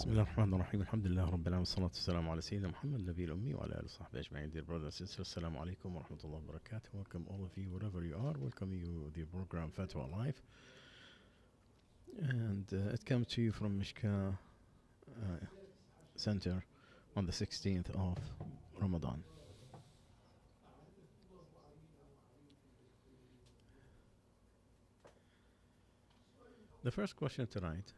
بسم الله الرحمن الرحيم الحمد لله رب العالمين والصلاة والسلام على سيدنا محمد النبي الأمي وعلى آله وصحبه أجمعين. Dear brothers and sisters, Assalamu alaikum wa rahmatullahi wa barakatuh. Welcome all of you wherever you are. Welcome you the program Fatwa Live. And it comes to you from Mishka Center on the 16th of Ramadan. The first question tonight: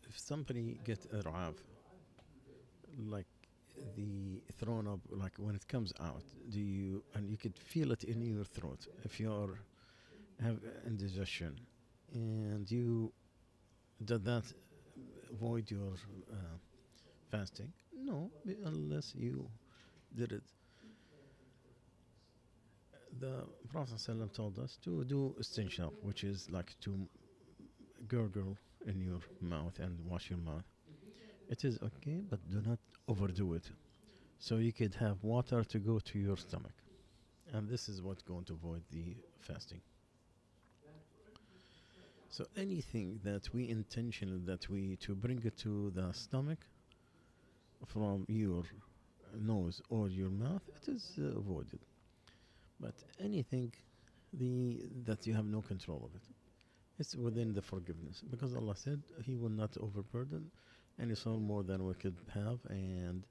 if somebody gets a ra'af, like the thrown up, like when it comes out, and you could feel it in your throat if you're have indigestion, and did that void your fasting? No, unless you did it. The Prophet ﷺ told us to do istinshaq, which is like to gurgle in your mouth and wash your mouth. It is okay, but do not overdo it. So you could have water to go to your stomach. And this is what's going to avoid the fasting. So anything that we intention to bring it to the stomach from your nose or your mouth, it is avoided. But anything that you have no control of it, it's within the forgiveness, because Allah said He will not overburden any soul more than we could have, and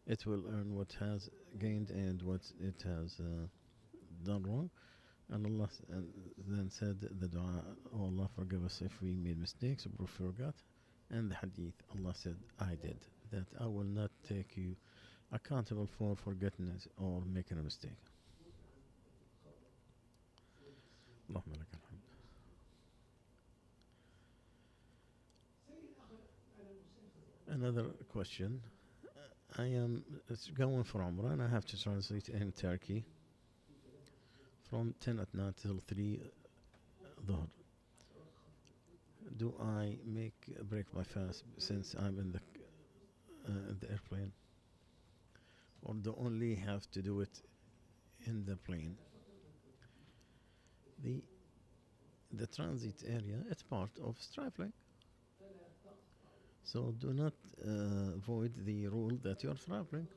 it will earn what has gained and what it has done wrong. And Allah then said the dua, oh Allah, forgive us if we made mistakes or forgot. And the hadith, Allah said, I did, that I will not take you accountable for forgetting it or making a mistake. Allahumma lakal hamd. Another question. I am going for Umrah and I have to translate in Turkey from 10 at night till 3 dhuhr. Do I break my fast since I'm in the airplane? Or do only have to do it in the plane? The transit area, it's part of traveling. So do not void the rule that you're traveling.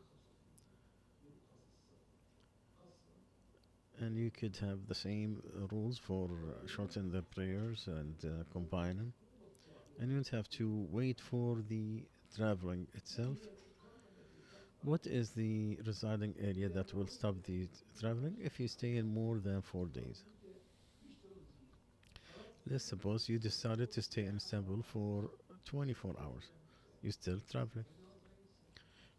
And you could have the same rules for shorten the prayers and combine them. And you don't have to wait for the traveling itself. What is the residing area that will stop the traveling if you stay in more than 4 days? Let's suppose you decided to stay in Istanbul for 24 hours. You're still traveling.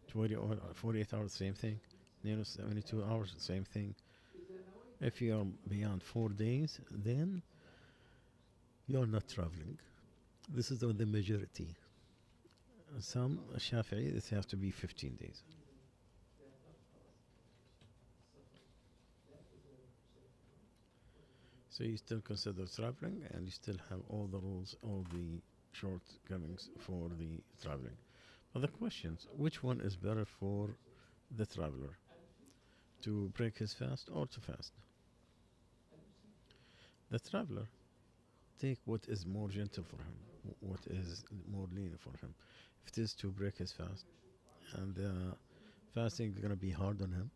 20 or 48 hours, same thing. 72 hours, same thing. If you are beyond 4 days, then you're not traveling. This is the majority. Some Shafi'i, it has to be 15 days. So you still consider traveling, and you still have all the rules, all the shortcomings for the traveling. But the questions, which one is better for the traveler? To break his fast or to fast? The traveler, take what is more gentle for him, what is more lenient for him. If it is to break his fast, and fasting is going to be hard on him,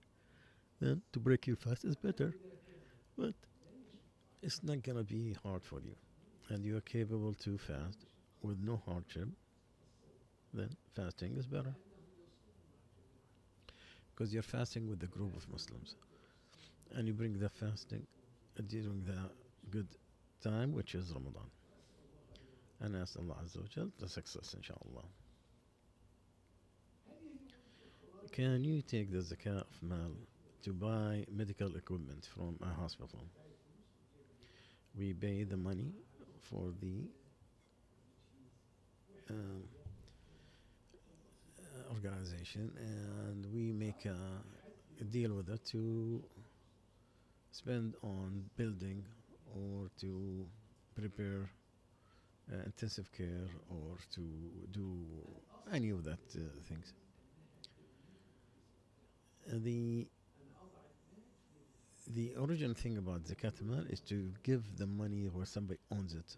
then to break your fast is better. But it's not going to be hard for you, and you are capable to fast with no hardship, then fasting is better. Because you're fasting with a group of Muslims, and you bring the fasting during the good time, which is Ramadan. And ask Allah Azza wa Jal the success, inshallah. Can you take the zakah of mal to buy medical equipment from a hospital? We pay the money for the organization, and we make a deal with it to spend on building or to prepare intensive care or to do any of that things. the the original thing about zakat al-mal is to give the money where somebody owns it,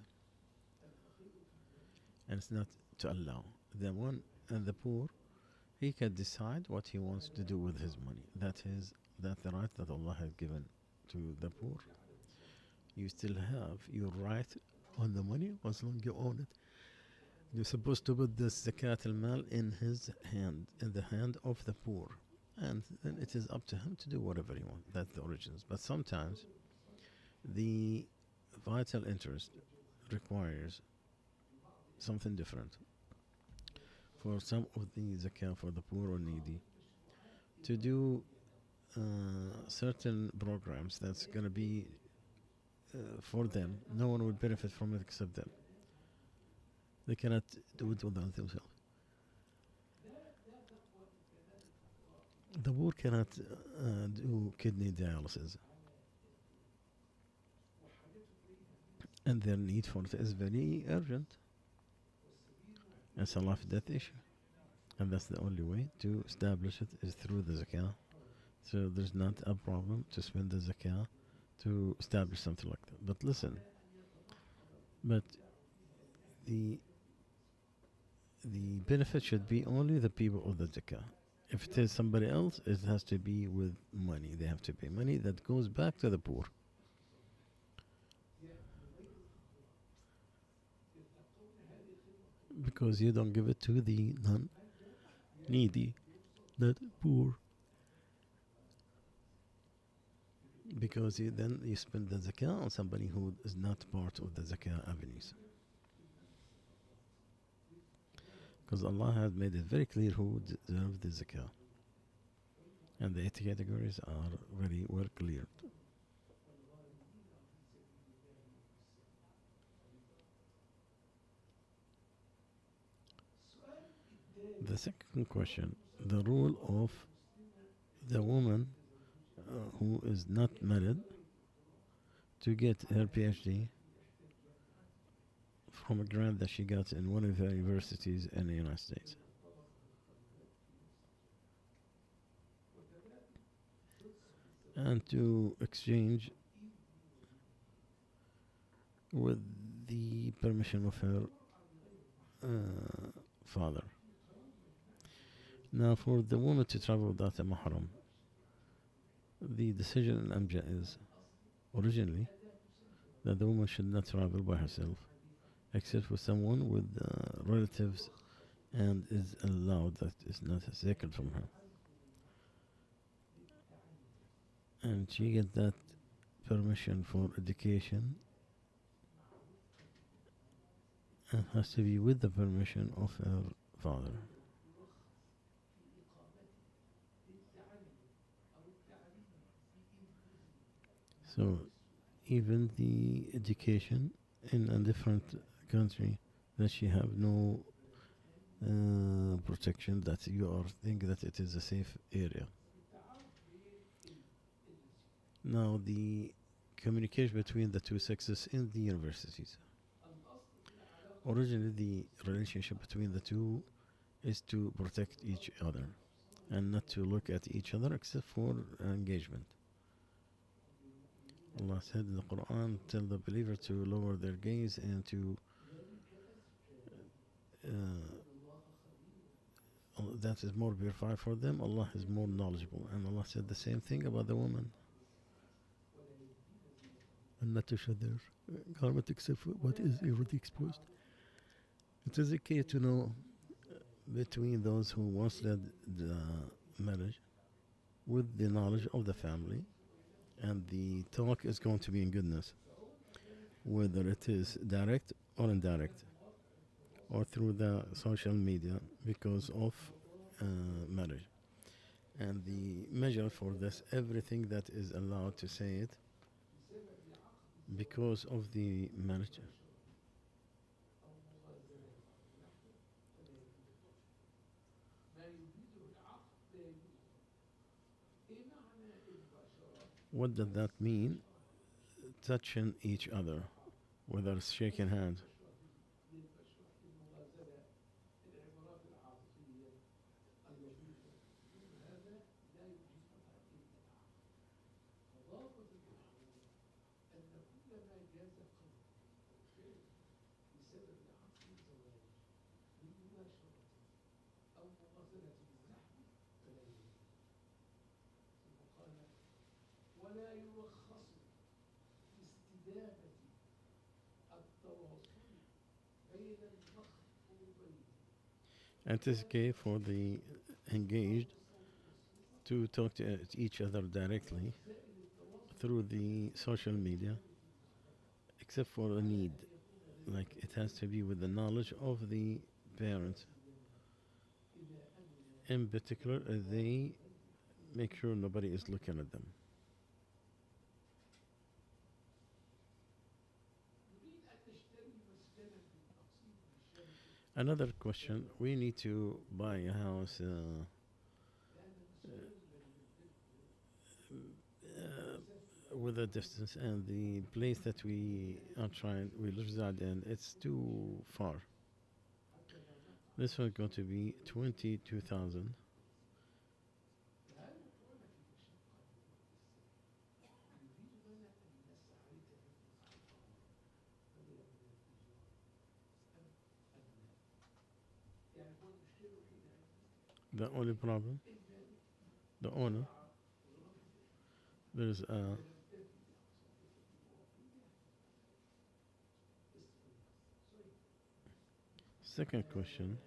and it's not to allow the one and the poor. He can decide what he wants to do with his money. That the right that Allah has given to the poor. You still have your right on the money as long you own it. You're supposed to put the zakat al-mal in his hand, in the hand of the poor, and then it is up to him to do whatever he wants. That's the origins. But sometimes the vital interest requires something different. For some of the zakah for the poor or needy, to do certain programs that's going to be for them. No one will benefit from it except them. They cannot do it without themselves. The poor cannot do kidney dialysis, and their need for it is very urgent. It's a life-death issue, and that's the only way to establish it is through the zakah. So there's not a problem to spend the zakah to establish something like that. But listen, but the the benefit should be only the people of the zakah. If it is somebody else, it has to be with money. They have to pay money that goes back to the poor. Because you don't give it to the non-needy, that poor. Because then you spend the zakah on somebody who is not part of the zakah avenues. Because Allah has made it very clear who deserves the zakah. And the 8 categories are very well cleared. The second question, the rule of the woman who is not married to get her PhD from a grant that she got in one of the universities in the United States. And to exchange with the permission of her father. Now, for the woman to travel without a mahram, the decision in Amja is originally that the woman should not travel by herself, except with someone with relatives, and is allowed, that is not taken from her. And she gets that permission for education, and has to be with the permission of her father. So even the education in a different country, that she have no protection, that you are think that it is a safe area. Now the communication between the two sexes in the universities. Originally the relationship between the two is to protect each other and not to look at each other except for engagement. Allah said in the Quran, tell the believer to lower their gaze and to that is more purified for them. Allah is more knowledgeable. And Allah said the same thing about the woman. And not to show their garment except for what is already exposed. It is okay to know between those who once led the marriage with the knowledge of the family, and the talk is going to be in goodness, whether it is direct or indirect, or through the social media, because of marriage. And the measure for this, everything that is allowed to say it because of the marriage. What does that mean? Touching each other, whether it's shaking hands. And it is okay for the engaged to talk to each other directly through the social media, except for a need. Like it has to be with the knowledge of the parents. In particular, they make sure nobody is looking at them. Another question: we need to buy a house with a distance, and the place that we reside in, it's too far. This one's going to be 22,000. The only problem, the owner, there's a second question.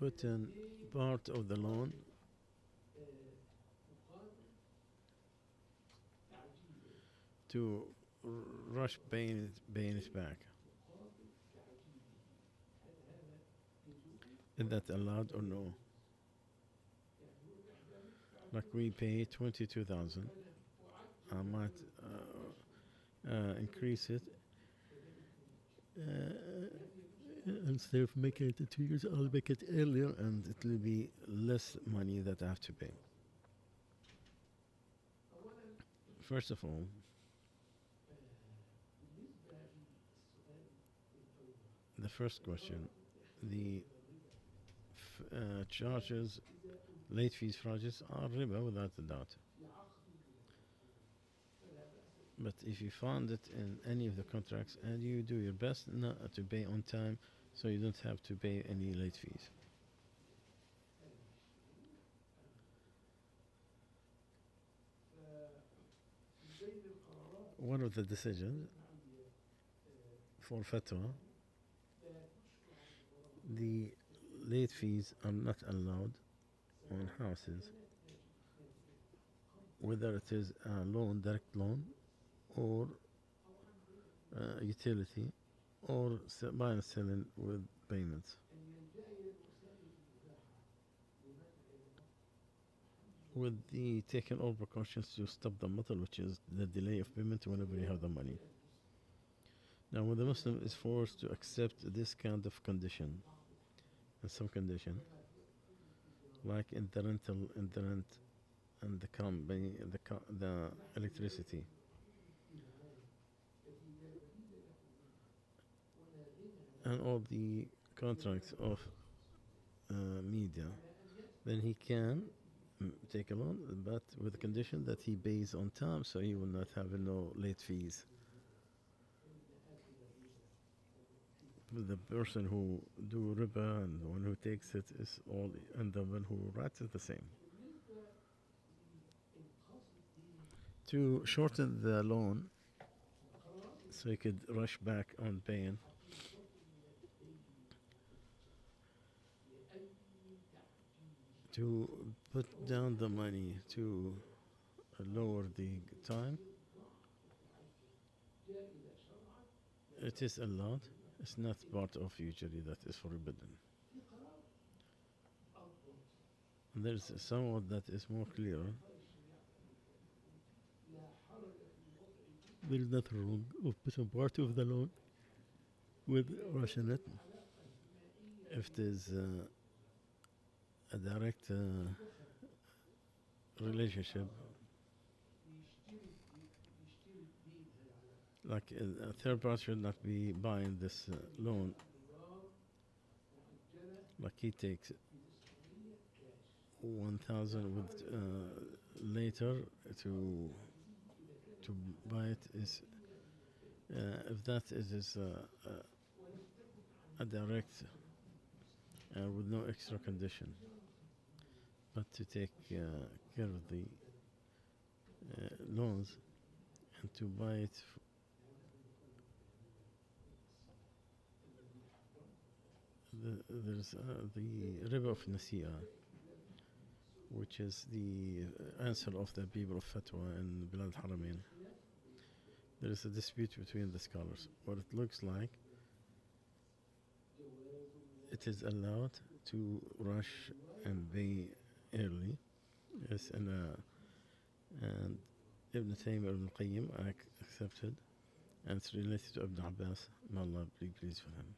Put in part of the loan to rush paying it back. Is that allowed or no? Like we pay 22,000. I might increase it. Instead of making it in 2 years, I'll make it earlier, and it will be less money that I have to pay. First of all, the first question, the charges, late fees charges are riba without a doubt. But if you found it in any of the contracts and you do your best not to pay on time, so you don't have to pay any late fees. One of the decisions for Fatwa, the late fees are not allowed on houses, whether it is a loan, direct loan, or utility, or buying and selling with payments. With the taking all precautions to stop the matter, which is the delay of payment whenever you have the money. Now, when the Muslim is forced to accept this kind of condition, and some condition, like in the rent, and the company, the electricity, and all the contracts of media, then he can take a loan, but with the condition that he pays on time, so he will not have no late fees. The person who do riba and the one who takes it is all, and the one who writes is the same. To shorten the loan, so he could rush back on paying, to put down the money to lower the time, it is allowed. It's not part of usury that is forbidden. And there's someone that is more clear. There is nothing wrong of putting part of the loan with rushing it if it is a direct relationship, like a third party should not be buying this loan, like he takes 1,000 with later to buy it is If that is a direct with no extra condition, but to take care of the loans and to buy it. There's the riba of Nasi'a, which is the answer of the people of Fatwa in Bilad Haramain. There is a dispute between the scholars. What it looks like, it is allowed to rush and pay early. Yes, and Ibn Taymiyyah Ibn Qayyim accepted, and it's related to Ibn Abbas. May Allah be pleased with him.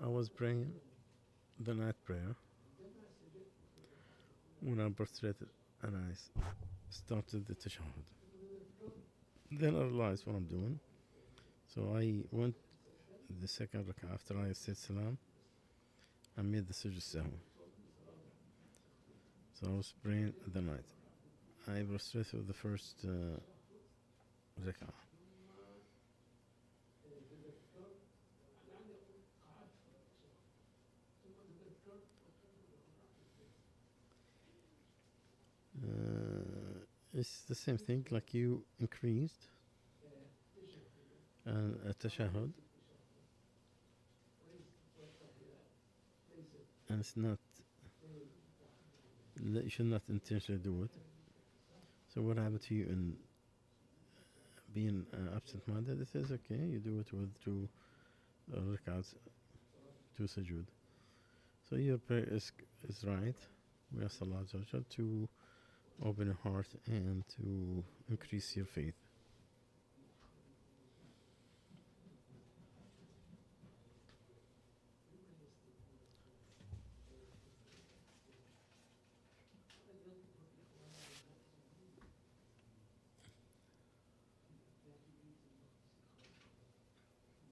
I was praying the night prayer when I prostrated and I started the tashahhud. Then I realized what I'm doing. So I went the second rak'ah after I said salam. I made the sujood sahwi. So I was praying at the night. I prostrated with the first rak'ah. It's the same thing, like you increased and a tashahhud, and it's not, you should not intentionally do it. So what happened to you in being absent-minded? It is okay, you do it with two rak'ahs, two sujood. So your prayer is right. We ask Allah to open your heart and to increase your faith.